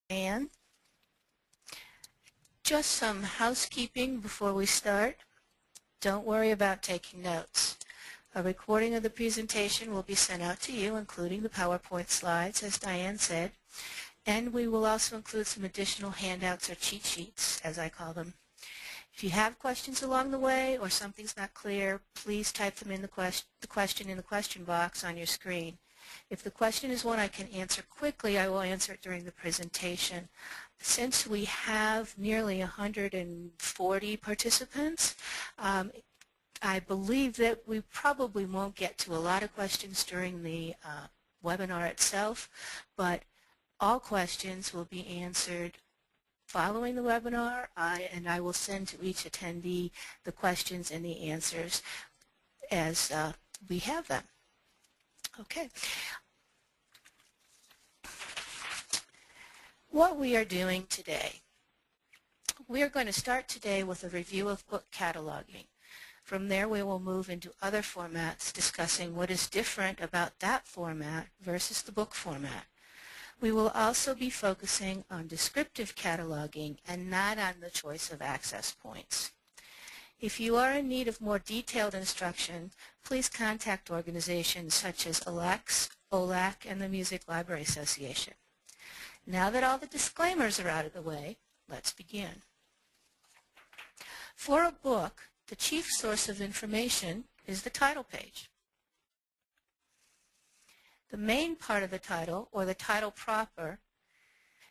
And just some housekeeping before we start. Don't worry about taking notes. A recording of the presentation will be sent out to you, including the PowerPoint slides, as Diane said, and we will also include some additional handouts or cheat sheets, as I call them. If you have questions along the way or something's not clear, please type them in the question in the question box on your screen. If the question is one I can answer quickly, I will answer it during the presentation. Since we have nearly 140 participants, I believe that we probably won't get to a lot of questions during the webinar itself, but all questions will be answered following the webinar, and I will send to each attendee the questions and the answers as we have them. Okay. What we are doing today. We are going to start today with a review of book cataloging. From there we will move into other formats discussing what is different about that format versus the book format. We will also be focusing on descriptive cataloging and not on the choice of access points. If you are in need of more detailed instruction, please contact organizations such as ALCTS, and the Music Library Association. Now that all the disclaimers are out of the way, let's begin. For a book, the chief source of information is the title page. The main part of the title, or the title proper,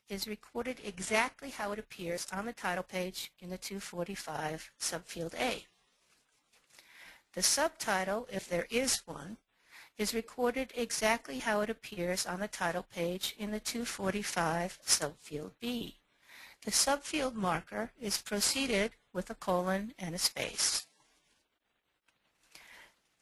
is recorded exactly how it appears on the title page in the 245 subfield A. The subtitle, if there is one, is recorded exactly how it appears on the title page in the 245 subfield B. The subfield marker is preceded with a colon and a space.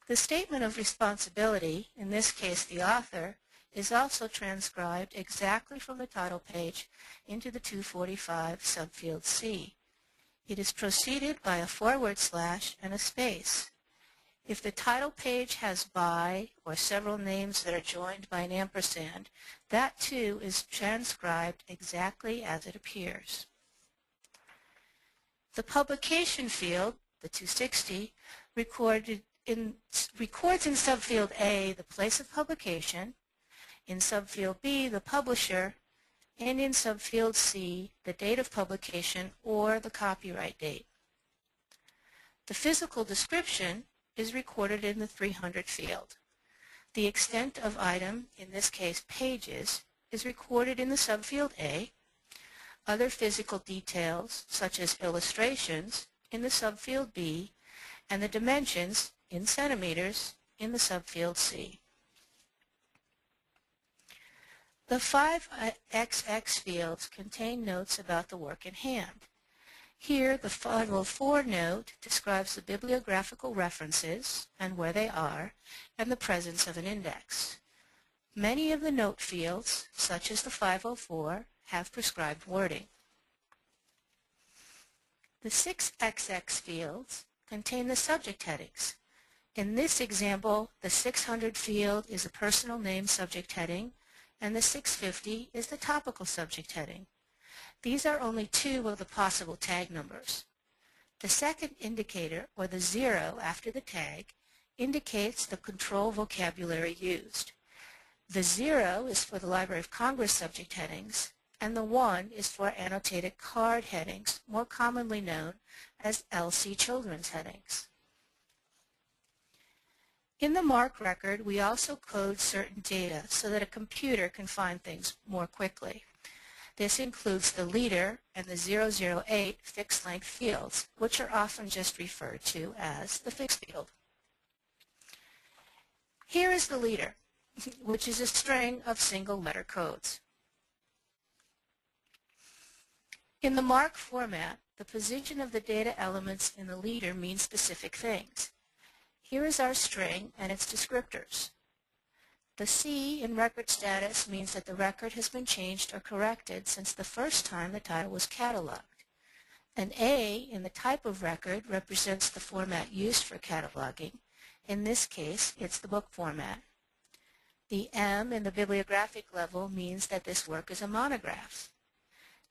The statement of responsibility, in this case the author, is also transcribed exactly from the title page into the 245 subfield C. It is preceded by a forward slash and a space. If the title page has by or several names that are joined by an ampersand, that too is transcribed exactly as it appears. The publication field, the 260, records in subfield A the place of publication, in subfield B the publisher, and in subfield C the date of publication or the copyright date. The physical description is recorded in the 300 field. The extent of item, in this case pages, is recorded in the subfield A. Other physical details, such as illustrations, in the subfield B, and the dimensions, in centimeters, in the subfield C. The 5XX fields contain notes about the work in hand. Here, the 504 note describes the bibliographical references and where they are, and the presence of an index. Many of the note fields, such as the 504, have prescribed wording. The 6XX fields contain the subject headings. In this example, the 600 field is a personal name subject heading, and the 650 is the topical subject heading. These are only two of the possible tag numbers. The second indicator, or the 0 after the tag, indicates the control vocabulary used. The 0 is for the Library of Congress subject headings, and the 1 is for annotated card headings, more commonly known as LC children's headings. In the MARC record, we also code certain data so that a computer can find things more quickly. This includes the leader and the 008 fixed-length fields, which are often just referred to as the fixed field. Here is the leader, which is a string of single-letter codes. In the MARC format, the position of the data elements in the leader means specific things. Here is our string and its descriptors. The C in record status means that the record has been changed or corrected since the first time the title was cataloged. An A in the type of record represents the format used for cataloging. In this case, it's the book format. The M in the bibliographic level means that this work is a monograph.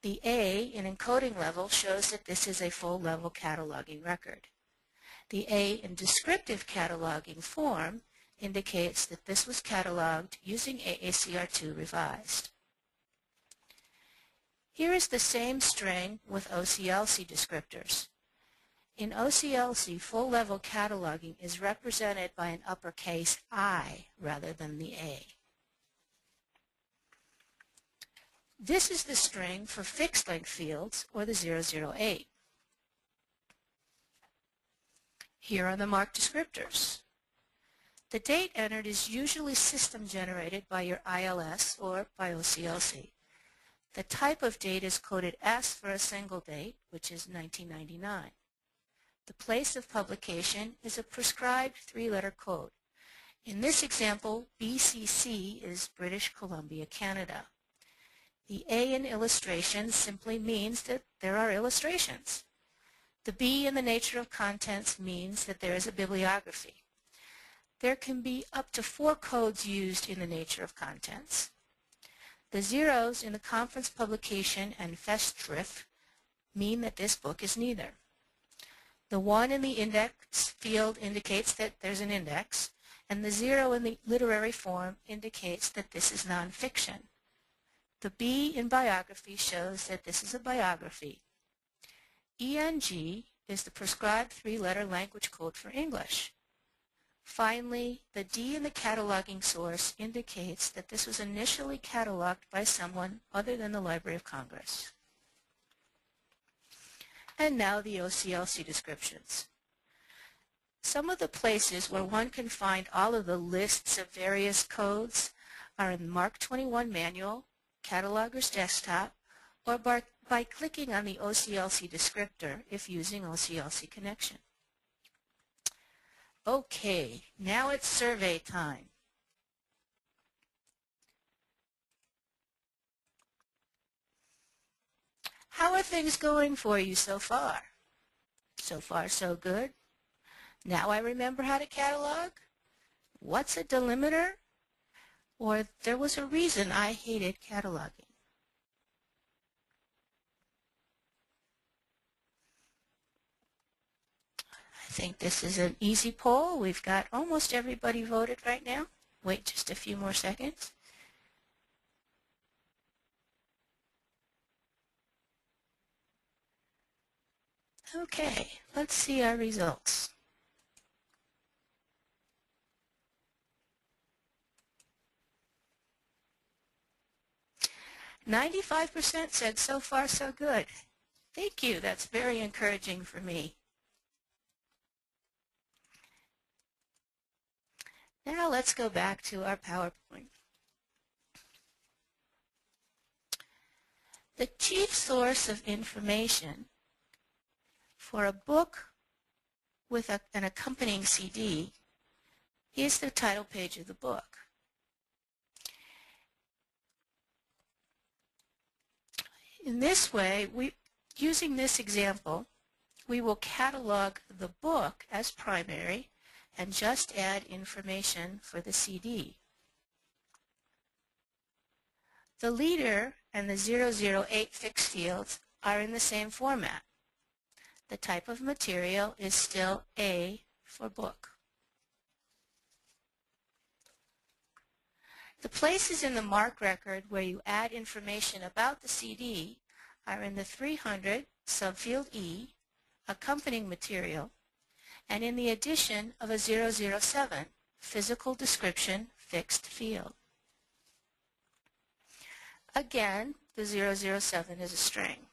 The A in encoding level shows that this is a full level cataloging record. The A in descriptive cataloging form indicates that this was cataloged using AACR2 revised. Here is the same string with OCLC descriptors. In OCLC, full level cataloging is represented by an uppercase I rather than the A. This is the string for fixed length fields, or the 008. Here are the MARC descriptors. The date entered is usually system generated by your ILS or by OCLC. The type of date is coded S for a single date, which is 1999. The place of publication is a prescribed three-letter code. In this example, BCC is British Columbia, Canada. The A in illustrations simply means that there are illustrations. The B in the nature of contents means that there is a bibliography. There can be up to 4 codes used in the nature of contents. The zeros in the conference publication and Festschrift mean that this book is neither. The 1 in the index field indicates that there's an index, and the 0 in the literary form indicates that this is nonfiction. The B in biography shows that this is a biography. ENG is the prescribed 3-letter language code for English. Finally, the D in the cataloging source indicates that this was initially cataloged by someone other than the Library of Congress. And now the OCLC descriptions. Some of the places where one can find all of the lists of various codes are in the MARC 21 manual, Cataloger's Desktop, or by clicking on the OCLC descriptor if using OCLC Connection. Okay, now it's survey time. How are things going for you so far? So far, so good. Now I remember how to catalog? What's a delimiter? Or there was a reason I hated cataloging. I think this is an easy poll. We've got almost everybody voted right now. Wait just a few more seconds. Okay, let's see our results. "95% said so far so good." Thank you, that's very encouraging for me. Now let's go back to our PowerPoint. The chief source of information for a book with an accompanying CD is the title page of the book. In this way, using this example, we will catalog the book as primary and just add information for the CD. The leader and the 008 fixed fields are in the same format. The type of material is still A for book. The places in the MARC record where you add information about the CD are in the 300 subfield E, accompanying material, and in the addition of a 007, physical description fixed field. Again, the 007 is a string.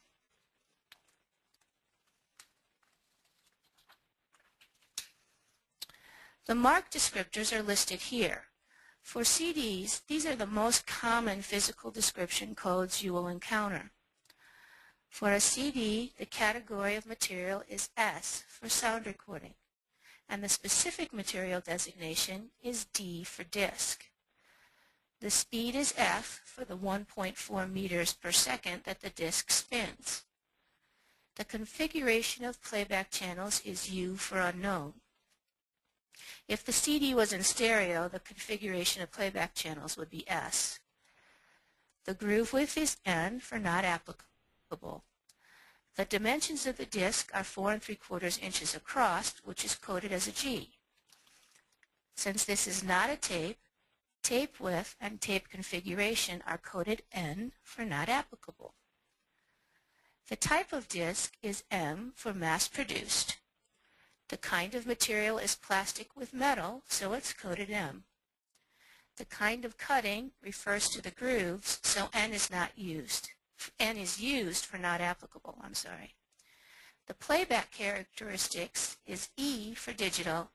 The MARC descriptors are listed here. For CDs, these are the most common physical description codes you will encounter. For a CD, the category of material is S for sound recording, and the specific material designation is D for disc. The speed is F for the 1.4 meters per second that the disc spins. The configuration of playback channels is U for unknown. If the CD was in stereo, the configuration of playback channels would be S. The groove width is N for not applicable. applicable. The dimensions of the disc are 4 3/4 inches across, which is coded as a G. Since this is not a tape, tape width and tape configuration are coded N for not applicable. The type of disc is M for mass-produced. The kind of material is plastic with metal, so it's coded M. The kind of cutting refers to the grooves, so N is not used. N is used for not applicable, I'm sorry. The playback characteristics is E for digital,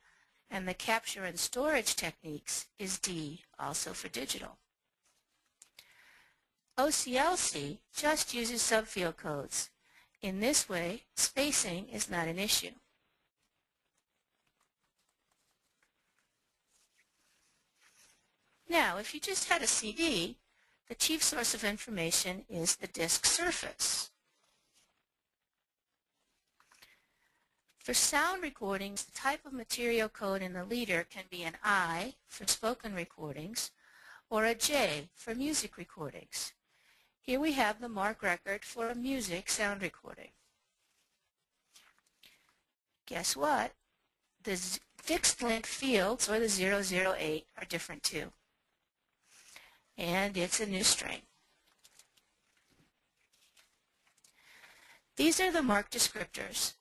and the capture and storage techniques is D, also for digital. OCLC just uses subfield codes. In this way, spacing is not an issue. Now, if you just had a CD, the chief source of information is the disc surface. For sound recordings, the type of material code in the leader can be an I for spoken recordings or a J for music recordings. Here we have the MARC record for a music sound recording. Guess what? The fixed length fields, or the 008, are different too. And it's a new string. These are the MARC descriptors.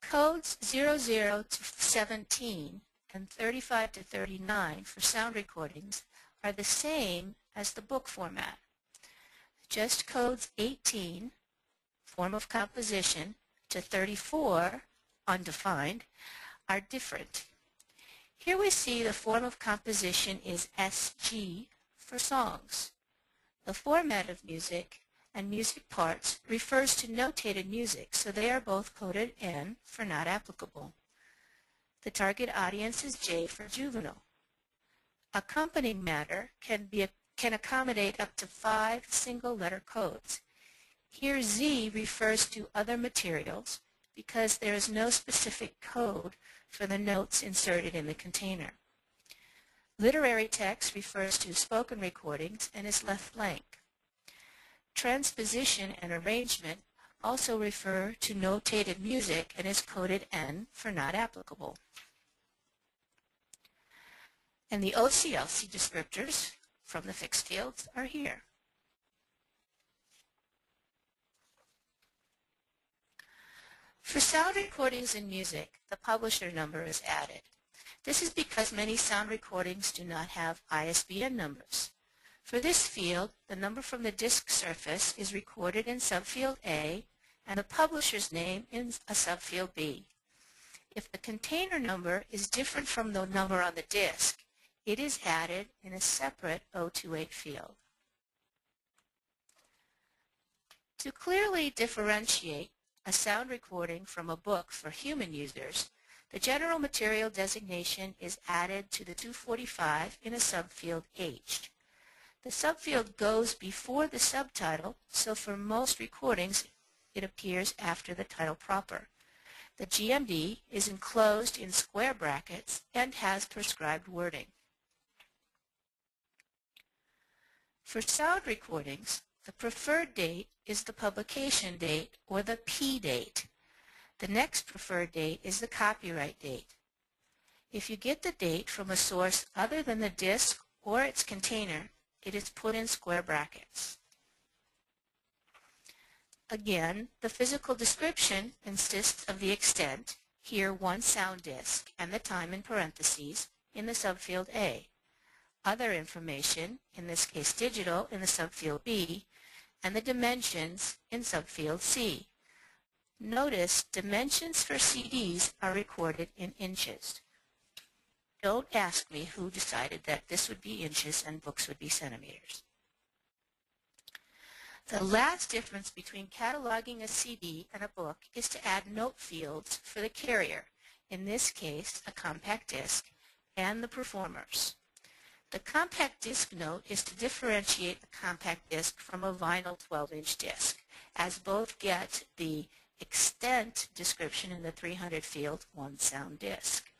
Codes 00 to 17 and 35 to 39 for sound recordings are the same as the book format. Just codes 18, form of composition, to 34, undefined, are different. Here we see the form of composition is SG for songs. The format of music and music parts refers to notated music, so they are both coded N for not applicable. The target audience is J for juvenile. Accompanying matter can accommodate up to 5 single-letter codes. Here Z refers to other materials because there is no specific code for the notes inserted in the container. Literary text refers to spoken recordings and is left blank. Transposition and arrangement also refer to notated music and is coded N for not applicable. And the OCLC descriptors from the fixed fields are here. For sound recordings in music, the publisher number is added. This is because many sound recordings do not have ISBN numbers. For this field, the number from the disc surface is recorded in subfield A and the publisher's name in a subfield B. If the container number is different from the number on the disc, it is added in a separate 028 field. To clearly differentiate a sound recording from a book for human users, the general material designation is added to the 245 in a subfield H. The subfield goes before the subtitle, so for most recordings it appears after the title proper. The GMD is enclosed in square brackets and has prescribed wording. For sound recordings, the preferred date is the publication date, or the P date. The next preferred date is the copyright date. If you get the date from a source other than the disc or its container, it is put in square brackets. Again, the physical description consists of the extent, here 1 sound disc, and the time in parentheses in the subfield A. Other information, in this case digital, in the subfield B, and the dimensions in subfield C. Notice dimensions for CDs are recorded in inches. Don't ask me who decided that this would be inches and books would be centimeters. The last difference between cataloging a CD and a book is to add note fields for the carrier, in this case a compact disc, and the performers. The compact disc note is to differentiate the compact disc from a vinyl 12-inch disc, as both get the extent description in the 300 field 1 sound disc.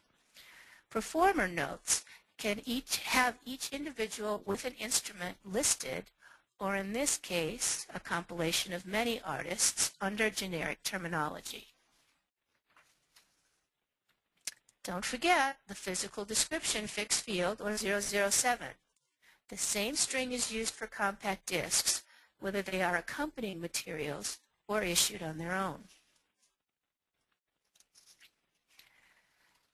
Performer notes can have each individual with an instrument listed or in this case, a compilation of many artists under generic terminology. Don't forget the physical description fixed field, or 007. The same string is used for compact discs, whether they are accompanying materials or issued on their own.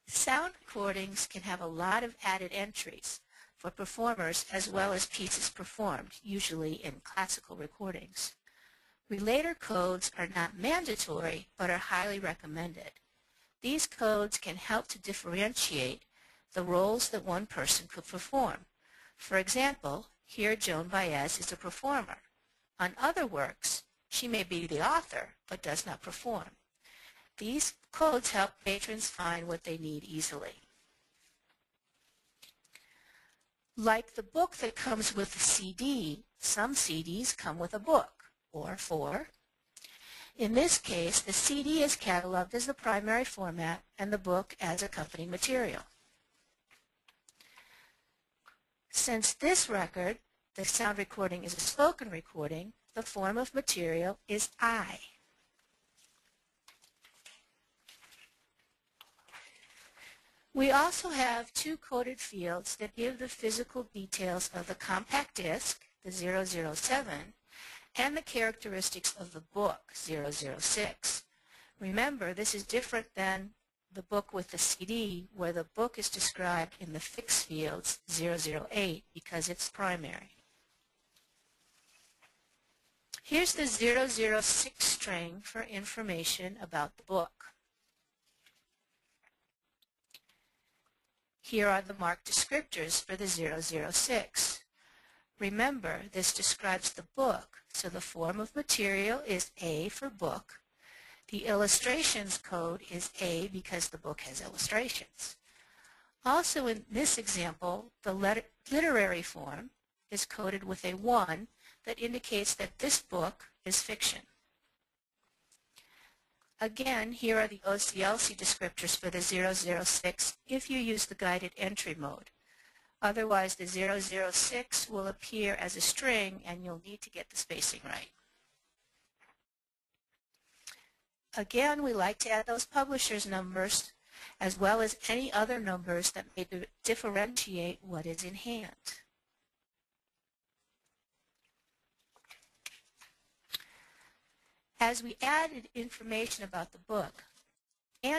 Sound recordings can have a lot of added entries for performers as well as pieces performed, usually in classical recordings. Relator codes are not mandatory but are highly recommended. These codes can help to differentiate the roles that one person could perform. For example, here Joan Baez is a performer. On other works, she may be the author but does not perform. These codes help patrons find what they need easily. Like the book that comes with the CD, some CDs come with a book, or 4. In this case, the CD is cataloged as the primary format and the book as accompanying material. Since this record, the sound recording, is a spoken recording, the form of material is I. We also have 2 coded fields that give the physical details of the compact disc, the 007, and the characteristics of the book, 006. Remember, this is different than the book with the CD, where the book is described in the fixed fields, 008, because it's primary. Here's the 006 string for information about the book. Here are the MARC descriptors for the 006. Remember, this describes the book, so the form of material is A for book. The illustrations code is A because the book has illustrations. Also in this example, the literary form is coded with a 1 that indicates that this book is fiction. Again, here are the ALCTS descriptors for the 006 if you use the guided entry mode. Otherwise, the 006 will appear as a string and you'll need to get the spacing right. Again, we like to add those publishers' numbers as well as any other numbers that may differentiate what is in hand. As we added information about the book, in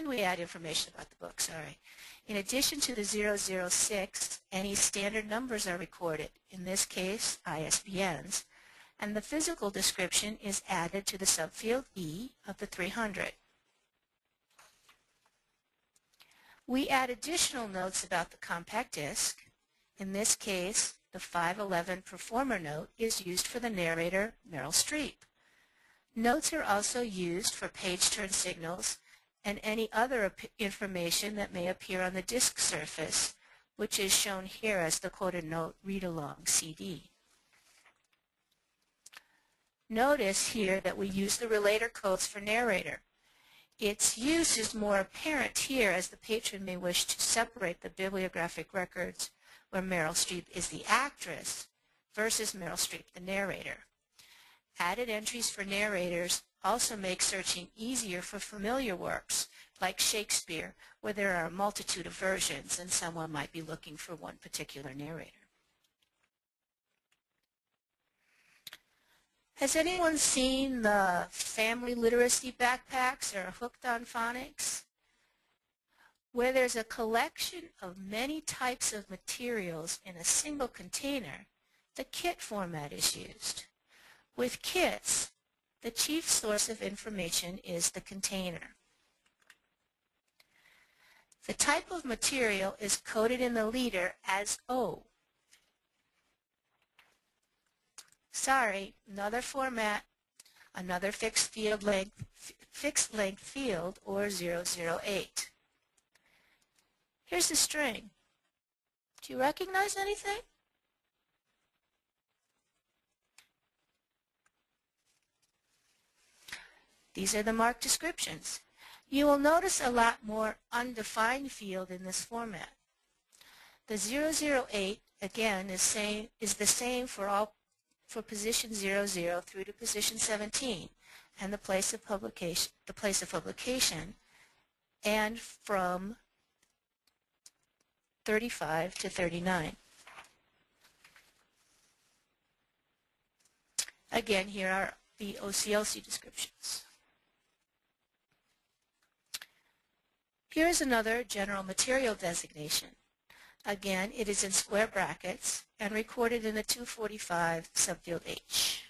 addition to the 006, any standard numbers are recorded, in this case ISBNs, and the physical description is added to the subfield E of the 300. We add additional notes about the compact disc. In this case, the 511 performer note is used for the narrator, Meryl Streep. Notes are also used for page turn signals and any other information that may appear on the disc surface, which is shown here as the coded note read-along CD. Notice here that we use the relator codes for narrator. Its use is more apparent here as the patron may wish to separate the bibliographic records where Meryl Streep is the actress versus Meryl Streep the narrator. Added entries for narrators also make searching easier for familiar works, like Shakespeare, where there are a multitude of versions and someone might be looking for one particular narrator. Has anyone seen the family literacy backpacks or Hooked on Phonics? Where there's a collection of many types of materials in a single container, the kit format is used. With kits, the chief source of information is the container. The type of material is coded in the leader as O. Sorry, another format, another fixed length field, or 008. Here's the string. Do you recognize anything? These are the MARC descriptions. You will notice a lot more undefined field in this format. The 008, again, is the same for all for position 00 through to position 17 and the place of publication, and from 35 to 39. Again, here are the OCLC descriptions. Here is another general material designation. Again, it is in square brackets and recorded in the 245 subfield H.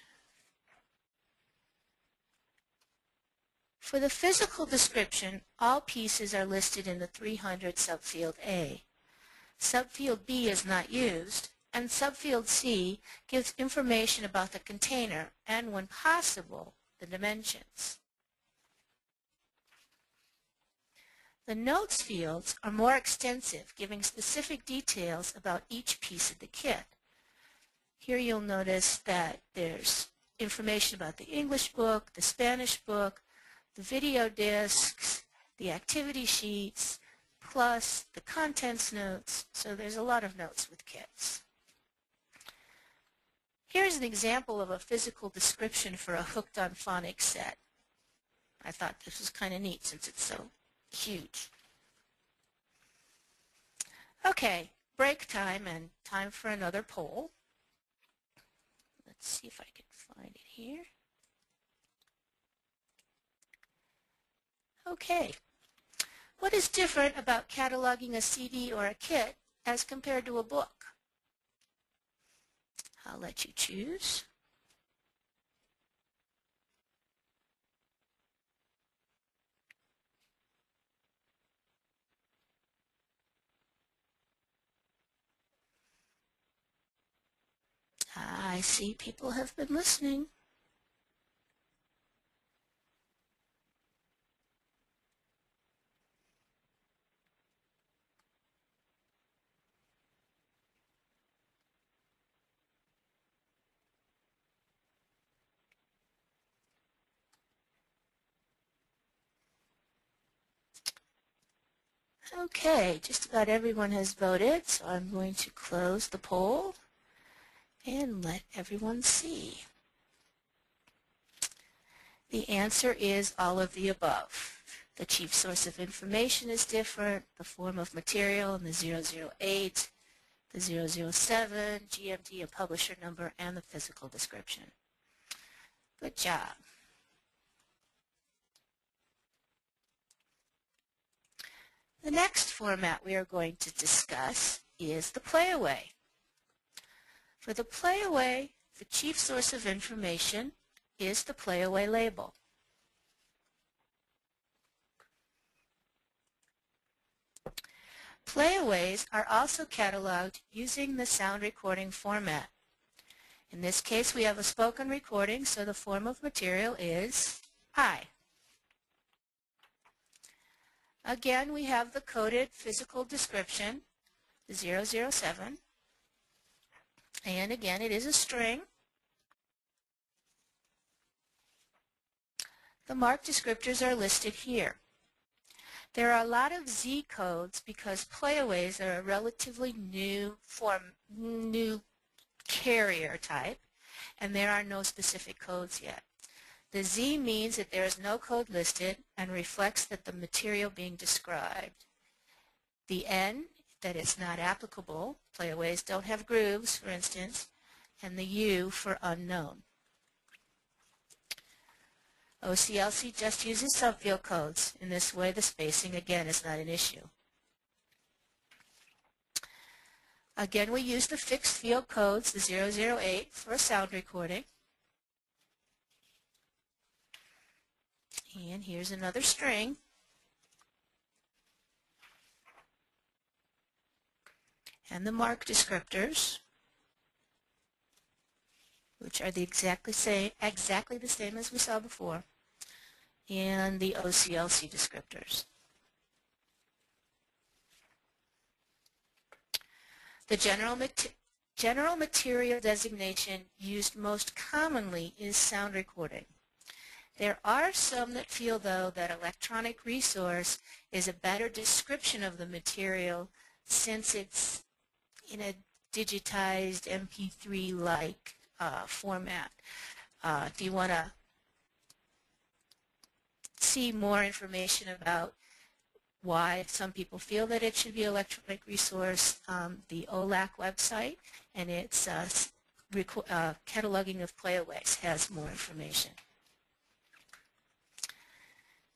For the physical description, all pieces are listed in the 300 subfield A. Subfield B is not used, and subfield C gives information about the container and, when possible, the dimensions. The notes fields are more extensive, giving specific details about each piece of the kit. Here you'll notice that there's information about the English book, the Spanish book, the video discs, the activity sheets, plus the contents notes, so there's a lot of notes with kits. Here's an example of a physical description for a Hooked on Phonics set. I thought this was kind of neat since it's so huge. Okay, break time and time for another poll. Let's see if I can find it here. Okay. What is different about cataloging a CD or a kit as compared to a book? I'll let you choose. I see people have been listening. Okay, just about everyone has voted, so I'm going to close the poll and let everyone see. The answer is all of the above. The chief source of information is different, the form of material in the 008, the 007, GMD and publisher number, and the physical description. Good job. The next format we are going to discuss is the playaway. For the playaway, the chief source of information is the playaway label. Playaways are also cataloged using the sound recording format. In this case, we have a spoken recording, so the form of material is I. Again, we have the coded physical description, the 007, and again, it is a string. The MARC descriptors are listed here. There are a lot of Z codes because playaways are a relatively new carrier type, and there are no specific codes yet. The Z means that there is no code listed and reflects that the material being described. The N, that it's not applicable, playaways don't have grooves, for instance, and the U for unknown. OCLC just uses subfield codes. In this way, the spacing, again, is not an issue. Again, we use the fixed field codes, the 008, for a sound recording. And here's another string. And the MARC descriptors, which are exactly the same as we saw before, and the OCLC descriptors. The general material designation used most commonly is sound recording. There are some that feel, though, that electronic resource is a better description of the material since it's in a digitized MP3-like format. If you want to see more information about why some people feel that it should be an electronic resource, the OLAC website and its cataloging of playaways has more information.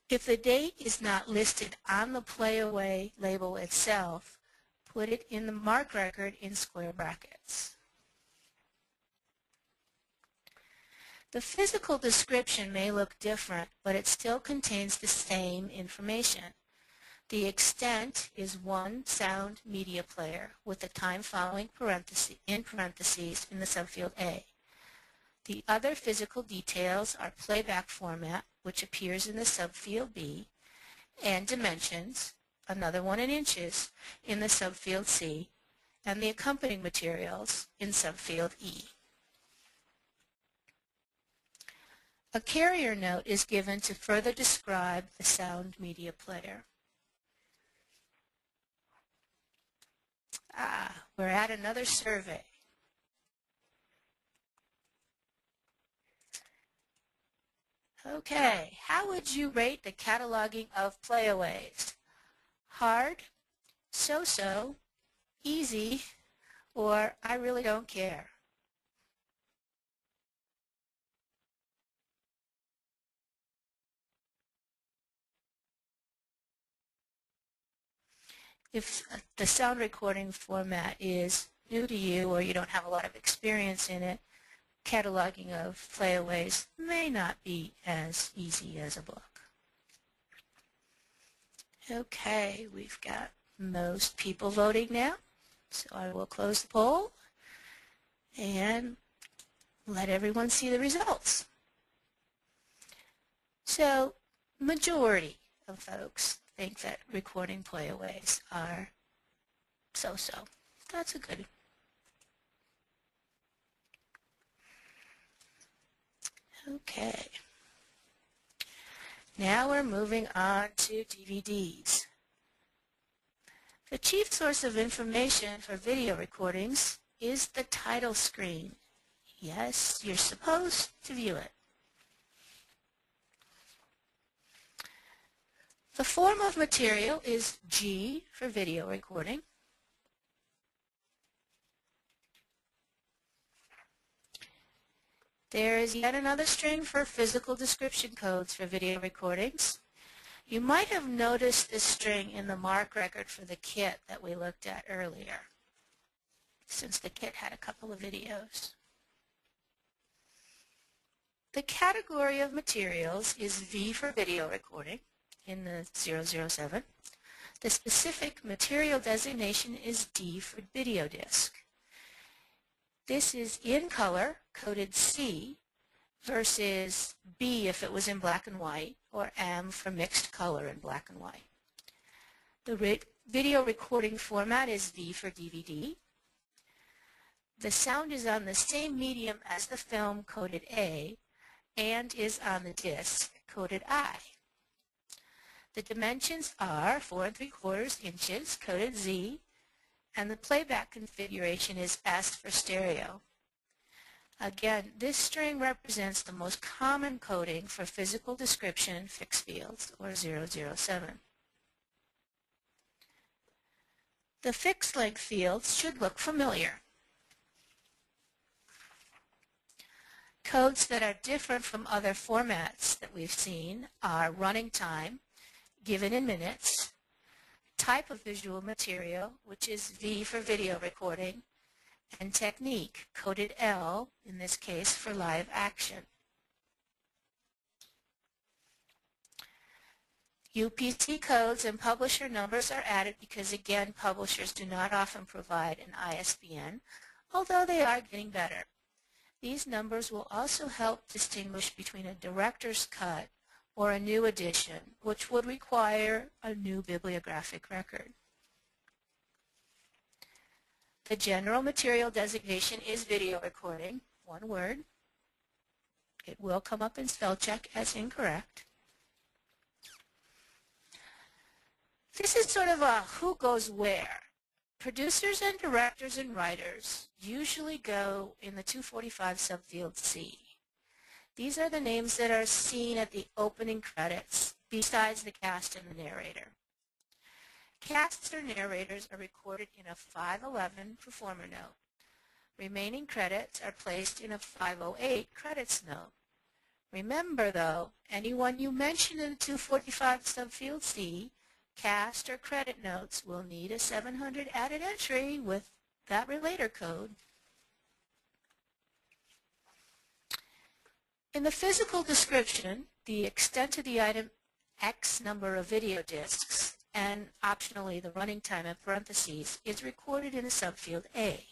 If the date is not listed on the playaway label itself, put it in the MARC record in square brackets. The physical description may look different, but it still contains the same information. The extent is one sound media player with the time following in parentheses in the subfield A. The other physical details are playback format, which appears in the subfield B, and dimensions, another one in inches, in the subfield C, and the accompanying materials in subfield E. A carrier note is given to further describe the sound media player. We're at another survey. Okay, how would you rate the cataloging of playaways? Hard, so-so, easy, or I really don't care? If the sound recording format is new to you or you don't have a lot of experience in it, cataloging of playaways may not be as easy as a book. Okay, we've got most people voting now, so I will close the poll and let everyone see the results. So, majority of folks think that recording playaways are so-so. That's a good. Okay. Now we're moving on to DVDs. The chief source of information for video recordings is the title screen. Yes, you're supposed to view it. The form of material is G for video recording. There is yet another string for physical description codes for video recordings. You might have noticed this string in the MARC record for the kit that we looked at earlier, since the kit had a couple of videos. The category of materials is V for video recording in the 007. The specific material designation is D for video disc. This is in color, coded C, versus B if it was in black and white, or M for mixed color in black and white. The video recording format is V for DVD. The sound is on the same medium as the film, coded A, and is on the disc, coded I. The dimensions are 4 3/4 inches, coded Z, and the playback configuration is S for stereo. Again, this string represents the most common coding for physical description fixed fields, or 007. The fixed length fields should look familiar. Codes that are different from other formats that we've seen are running time, given in minutes, type of visual material, which is V for video recording, and technique, coded L, in this case for live action. UPC codes and publisher numbers are added because, again, publishers do not often provide an ISBN, although they are getting better. These numbers will also help distinguish between a director's cut or a new edition, which would require a new bibliographic record. The general material designation is video recording, one word. It will come up in spell check as incorrect. This is sort of a who goes where. Producers and directors and writers usually go in the 245 subfield C. These are the names that are seen at the opening credits, besides the cast and the narrator. Casts or narrators are recorded in a 511 performer note. Remaining credits are placed in a 508 credits note. Remember, though, anyone you mention in the 245 subfield C, cast or credit notes, will need a 700 added entry with that relator code. In the physical description, the extent of the item X number of video discs, and optionally the running time in parentheses, is recorded in a subfield A.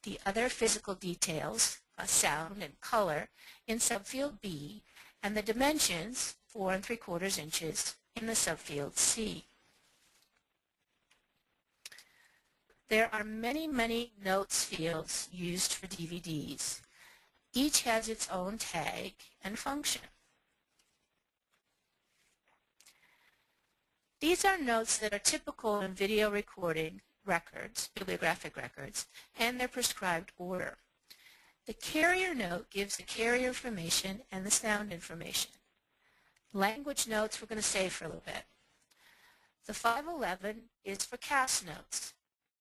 The other physical details, sound and color, in subfield B, and the dimensions, 4 3/4 inches, in the subfield C. There are many, many notes fields used for DVDs. Each has its own tag and function. These are notes that are typical in video recording records, bibliographic records, and their prescribed order. The carrier note gives the carrier information and the sound information. Language notes we're going to save for a little bit. The 511 is for cast notes.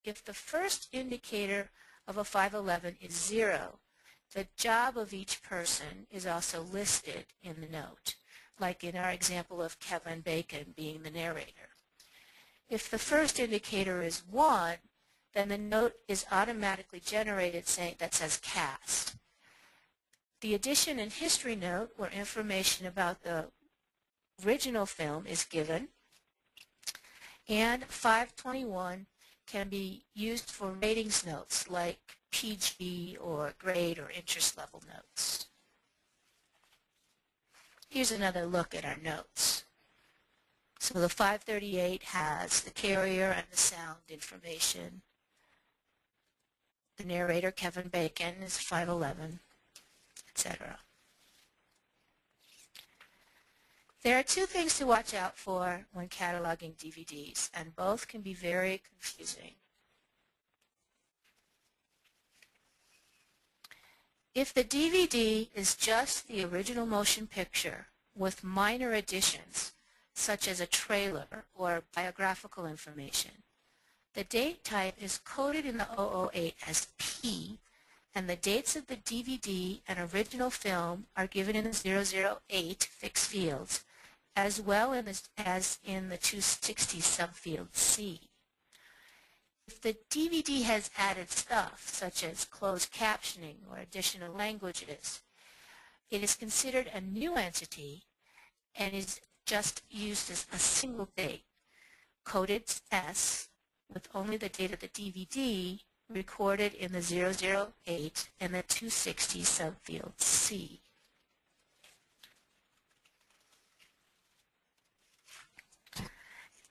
If the first indicator of a 511 is 0, the job of each person is also listed in the note, like in our example of Kevin Bacon being the narrator. If the first indicator is 1, then the note is automatically generated that says cast. The addition and history note, where information about the original film is given, and 521 can be used for ratings notes like PG or grade or interest level notes. Here's another look at our notes. So the 538 has the carrier and the sound information. The narrator, Kevin Bacon, is 511, etc. There are two things to watch out for when cataloging DVDs, and both can be very confusing. If the DVD is just the original motion picture with minor additions, such as a trailer or biographical information, the date type is coded in the 008 as P, and the dates of the DVD and original film are given in the 008 fixed fields, as well as in the 260 subfield C. If the DVD has added stuff, such as closed captioning or additional languages, it is considered a new entity and is just used as a single date, coded S, with only the date of the DVD recorded in the 008 and the 260 subfield C.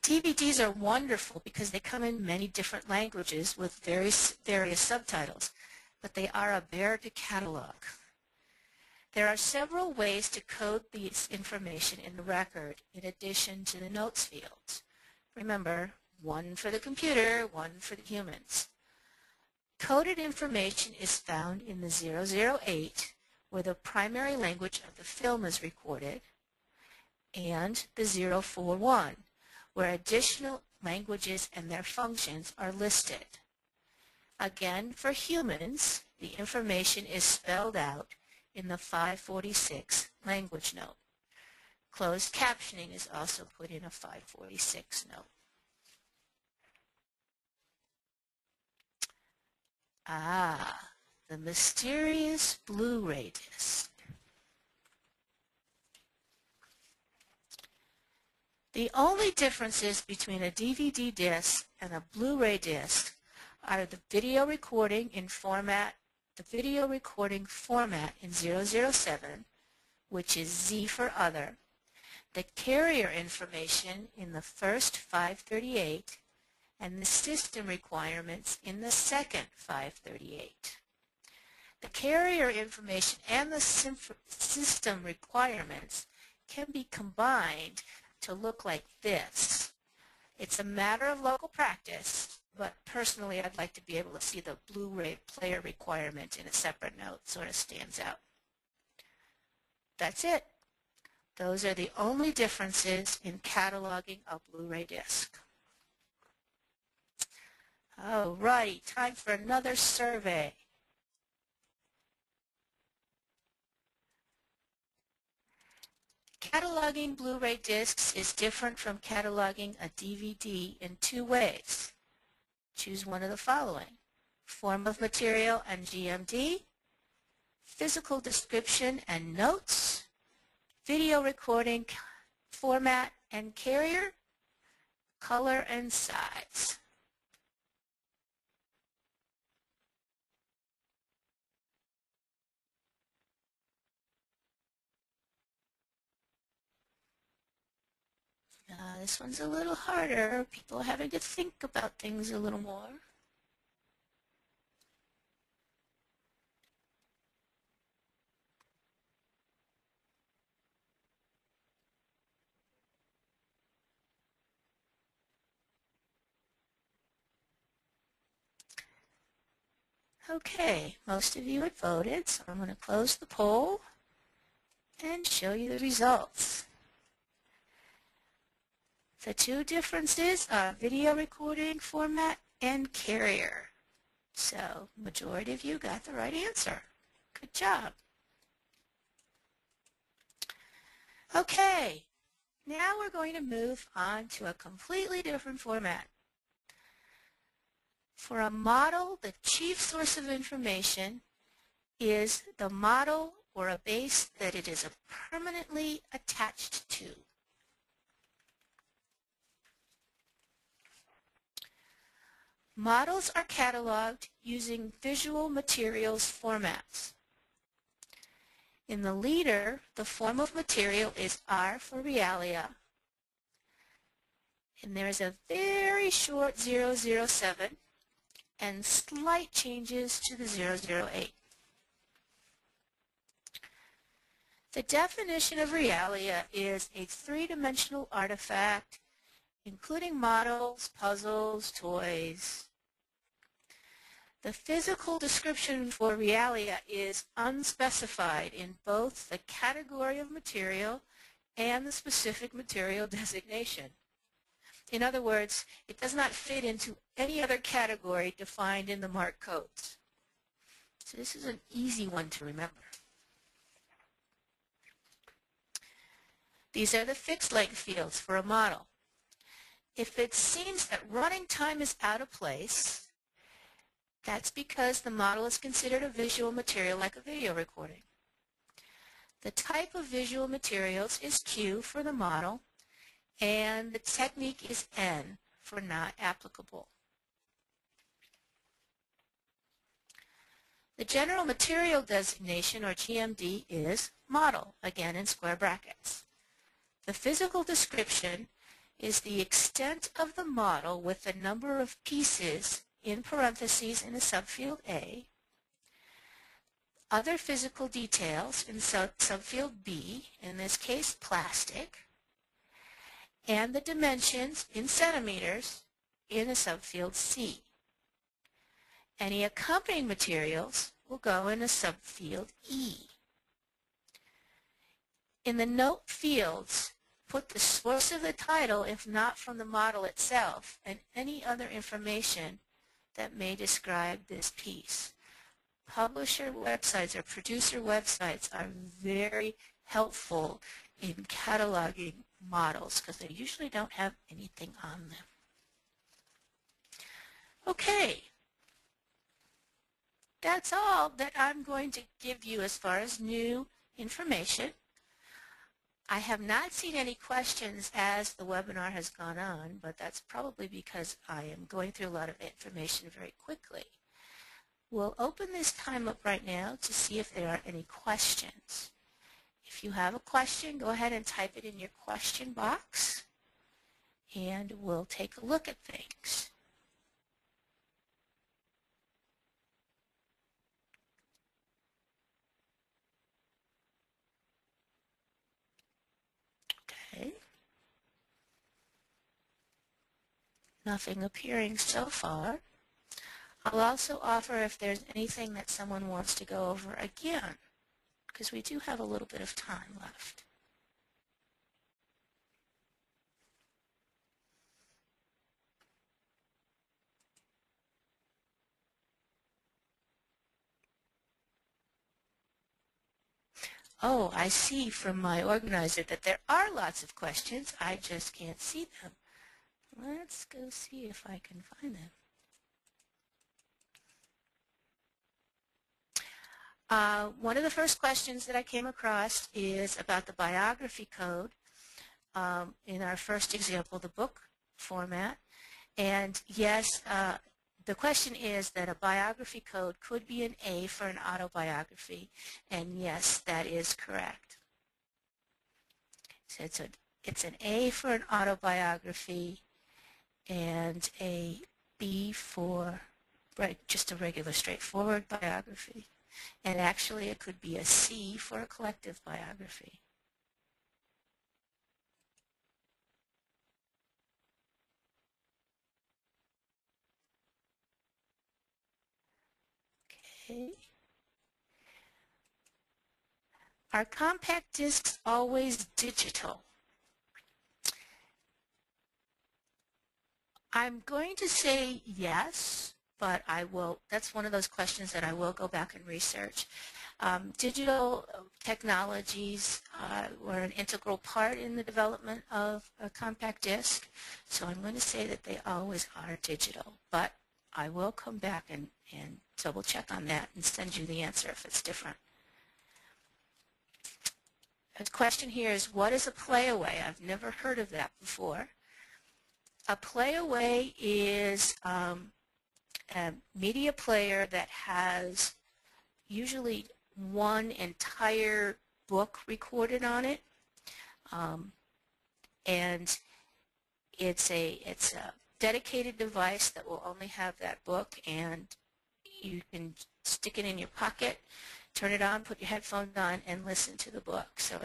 DVDs are wonderful because they come in many different languages with various subtitles, but they are a bear to catalog. There are several ways to code this information in the record in addition to the notes fields. Remember, one for the computer, one for the humans. Coded information is found in the 008, where the primary language of the film is recorded, and the 041, where additional languages and their functions are listed. Again, for humans, the information is spelled out in the 546 language note. Closed captioning is also put in a 546 note. The mysterious Blu-ray disc. The only differences between a DVD disc and a Blu-ray disc are the video recording format in 007, which is Z for other, the carrier information in the first 538, and the system requirements in the second 538. The carrier information and the system requirements can be combined to look like this. It's a matter of local practice, but personally I'd like to be able to see the Blu-ray player requirement in a separate note. Sort of stands out. That's it. Those are the only differences in cataloging a Blu-ray disc. Alrighty, time for another survey. Cataloging Blu-ray discs is different from cataloging a DVD in two ways. Choose one of the following: form of material and GMD, physical description and notes, video recording format and carrier, color and size. This one's a little harder. People are having to think about things a little more. Okay, most of you had voted, so I'm going to close the poll and show you the results. The two differences are video recording format and carrier. So, majority of you got the right answer. Good job. Okay, now we're going to move on to a completely different format. For a model, the chief source of information is the model or a base that it is permanently attached to. Models are cataloged using visual materials formats. In the leader, the form of material is R for Realia, and there is a very short 007 and slight changes to the 008. The definition of Realia is a three-dimensional artifact including models, puzzles, toys. The physical description for Realia is unspecified in both the category of material and the specific material designation. In other words, it does not fit into any other category defined in the MARC codes. So this is an easy one to remember. These are the fixed length fields for a model. If it seems that running time is out of place, that's because the model is considered a visual material like a video recording. The type of visual materials is Q for the model, and the technique is N for not applicable. The general material designation, or GMD, is model, again in square brackets. The physical description is the extent of the model with the number of pieces in parentheses in a subfield A, other physical details in subfield B, in this case plastic, and the dimensions in centimeters in a subfield C. Any accompanying materials will go in a subfield E. In the note fields, put the source of the title if not from the model itself and any other information that may describe this piece. Publisher websites or producer websites are very helpful in cataloging models because they usually don't have anything on them. Okay, that's all that I'm going to give you as far as new information. I have not seen any questions as the webinar has gone on, but that's probably because I am going through a lot of information very quickly. We'll open this time up right now to see if there are any questions. If you have a question, go ahead and type it in your question box, and we'll take a look at things. Okay. Nothing appearing so far. I'll also offer if there's anything that someone wants to go over again, because we do have a little bit of time left. Oh, I see from my organizer that there are lots of questions. I just can't see them. Let's go see if I can find them. One of the first questions that I came across is about the biography code in our first example, the book format. And yes, the question is that a biography code could be an A for an autobiography, and yes, that is correct. So it's an A for an autobiography and a B for just a regular straightforward biography. And actually it could be a C for a collective biography. Okay. Are compact discs always digital? I'm going to say yes, but that's one of those questions that I will go back and research. Digital technologies were an integral part in the development of a compact disc, so I'm going to say that they always are digital, but I will come back and double check on that and send you the answer if it's different. The question here is, what is a playaway? I've never heard of that before. A playaway is a media player that has usually one entire book recorded on it, and it's a dedicated device that will only have that book, and you can stick it in your pocket, turn it on, put your headphones on, and listen to the book. So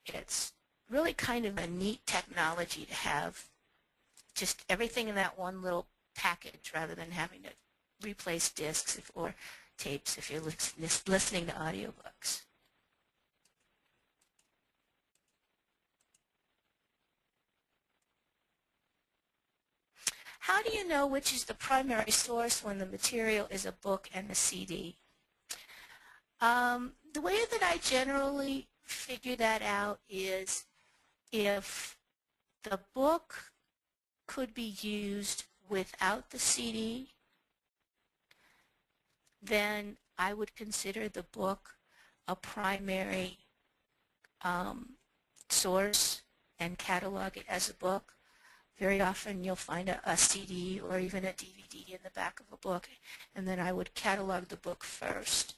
it's really kind of a neat technology to have just everything in that one little package rather than having to replace discs or tapes if you're listening to audiobooks. How do you know which is the primary source when the material is a book and a CD? The way that I generally figure that out is if the book could be used without the CD, then I would consider the book a primary source and catalog it as a book. Very often you'll find a CD or even a DVD in the back of a book, and then I would catalog the book first.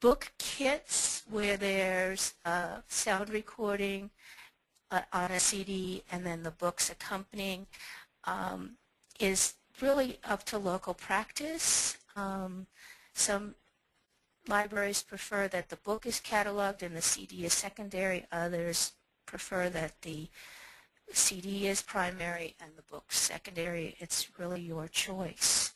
Book kits where there's a sound recording on a CD and then the books accompanying is really up to local practice. Some libraries prefer that the book is cataloged and the CD is secondary. Others prefer that the CD is primary and the book secondary. It's really your choice.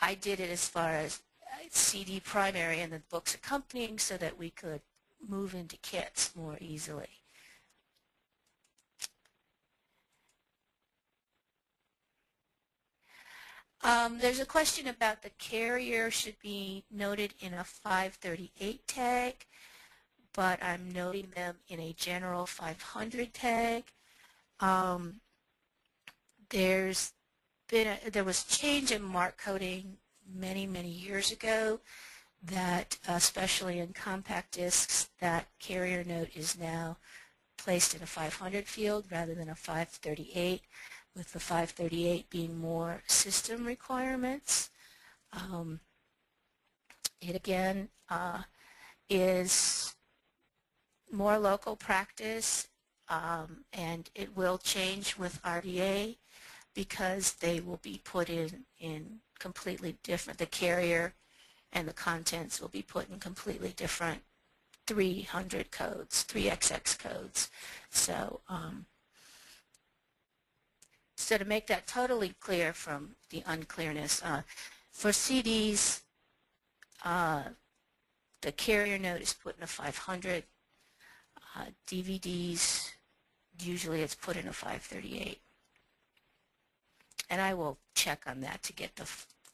I did it as far as CD primary and the books accompanying so that we could move into kits more easily. There's a question about the carrier should be noted in a 538 tag, but I'm noting them in a general 500 tag. There was change in MARC coding many years ago that, especially in compact discs, that carrier note is now placed in a 500 field rather than a 538, with the 538 being more system requirements. It again is more local practice, and it will change with RDA because they will be put in completely different, the carrier and the contents will be put in completely different 300 codes, 3XX codes. So So to make that totally clear from the unclearness, for CDs, the carrier note is put in a 500. DVDs, usually it's put in a 538. And I will check on that to get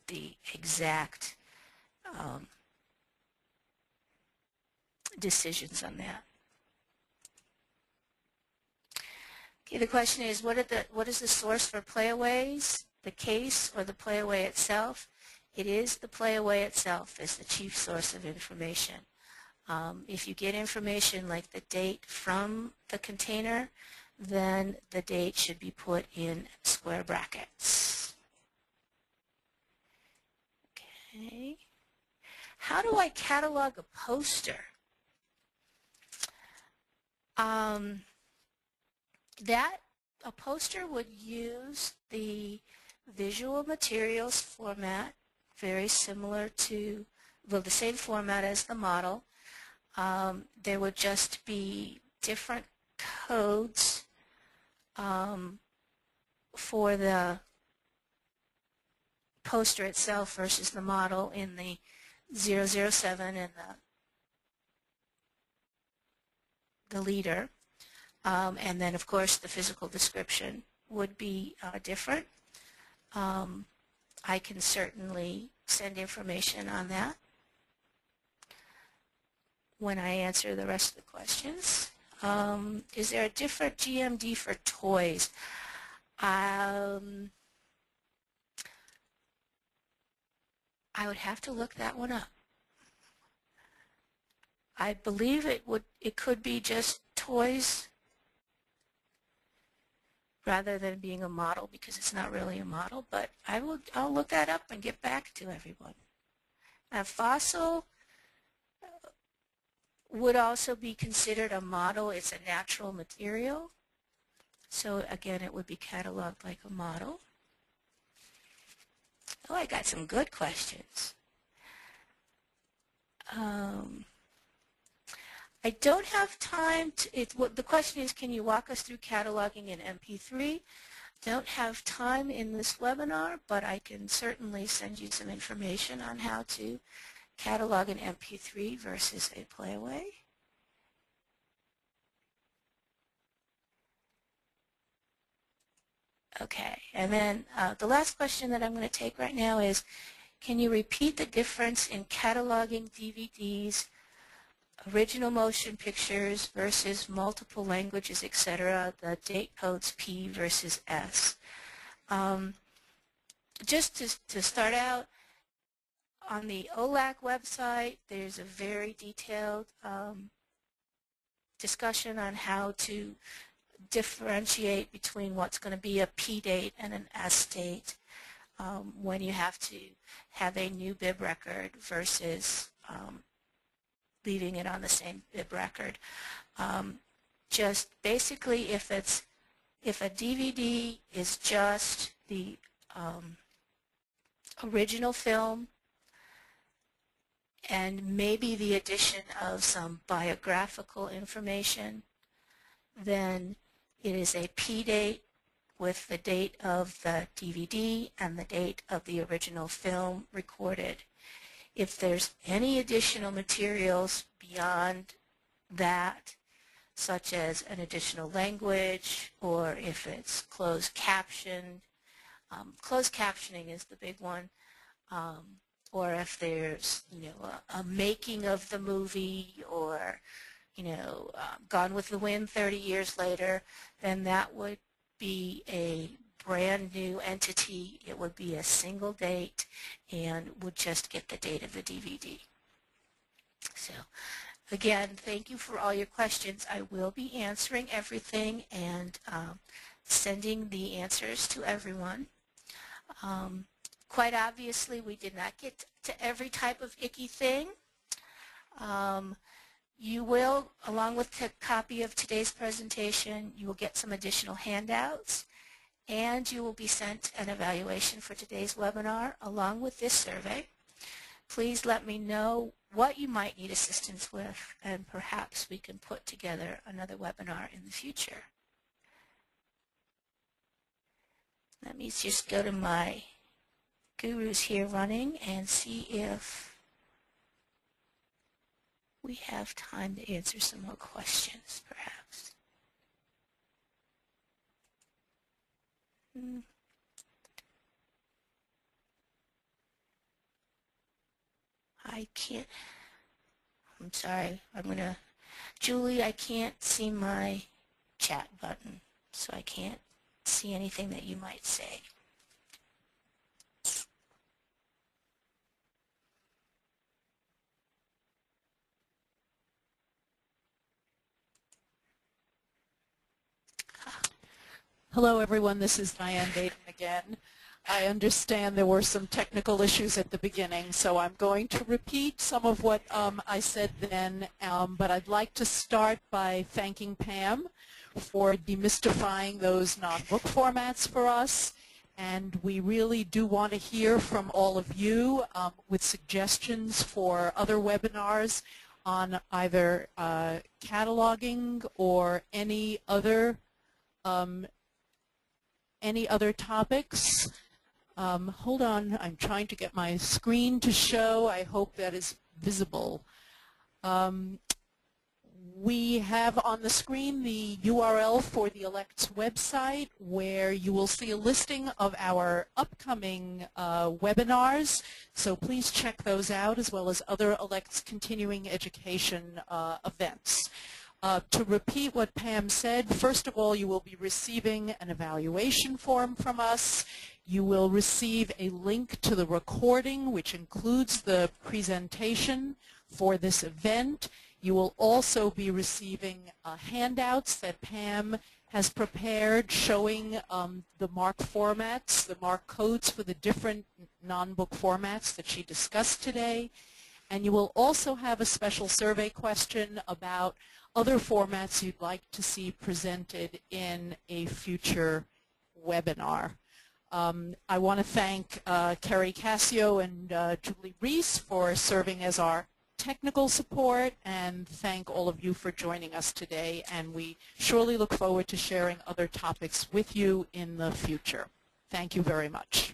the exact decisions on that. Okay, the question is, what is the source for playaways? The case or the playaway itself? It is the playaway itself is the chief source of information. If you get information like the date from the container, then the date should be put in square brackets. Okay. How do I catalog a poster? A poster would use the visual materials format, very similar to, well, the same format as the model. There would just be different codes for the poster itself versus the model in the 007 and the leader. And then, of course, the physical description would be different. I can certainly send information on that when I answer the rest of the questions. Is there a different GMD for toys? I would have to look that one up. I believe it could be just toys rather than being a model, because it's not really a model, but I'll look that up and get back to everyone. A fossil would also be considered a model. It's a natural material. So again, it would be cataloged like a model. Oh, I got some good questions. I don't have time to, the question is, can you walk us through cataloging in MP3? Don't have time in this webinar, but I can certainly send you some information on how to catalog an MP3 versus a playaway. Okay, and then the last question that I'm going to take right now is, can you repeat the difference in cataloging DVDs, original motion pictures versus multiple languages, etc., the date codes P versus S? Just to start out, on the OLAC website, there's a very detailed discussion on how to differentiate between what's going to be a P date and an S date when you have to have a new bib record versus leaving it on the same bib record. Just basically, if a DVD is just the original film and maybe the addition of some biographical information, then it is a P date with the date of the DVD and the date of the original film recorded. If there's any additional materials beyond that, such as an additional language, or if it's closed captioned, closed captioning is the big one, or if there's, a making of the movie, or, Gone with the Wind 30 years later, then that would be a brand new entity. It would be a single date and would just get the date of the DVD. So again, thank you for all your questions. I will be answering everything and sending the answers to everyone. Quite obviously, we did not get to every type of Icky thing. You will, along with a copy of today's presentation, you will get some additional handouts, and you will be sent an evaluation for today's webinar along with this survey. Please let me know what you might need assistance with, and perhaps we can put together another webinar in the future. Let me just go to my gurus here running and see if we have time to answer some more questions, perhaps. I can't, I'm sorry, Julie, I can't see my chat button, so I can't see anything that you might say. Hello everyone, this is Diane Baden again. I understand there were some technical issues at the beginning, so I'm going to repeat some of what I said then, but I'd like to start by thanking Pam for demystifying those non-book formats for us, and we really do want to hear from all of you with suggestions for other webinars on either cataloging or any other topics. Hold on, I'm trying to get my screen to show. I hope that is visible. We have on the screen the URL for the ALCTS website, where you will see a listing of our upcoming webinars. So please check those out, as well as other ALCTS continuing education events. To repeat what Pam said, first of all, you will be receiving an evaluation form from us. You will receive a link to the recording, which includes the presentation for this event. You will also be receiving handouts that Pam has prepared showing the MARC formats, the MARC codes for the different non-book formats that she discussed today. And you will also have a special survey question about other formats you'd like to see presented in a future webinar. I want to thank Kerry Cassio and Julie Reese for serving as our technical support, and thank all of you for joining us today, and we surely look forward to sharing other topics with you in the future. Thank you very much.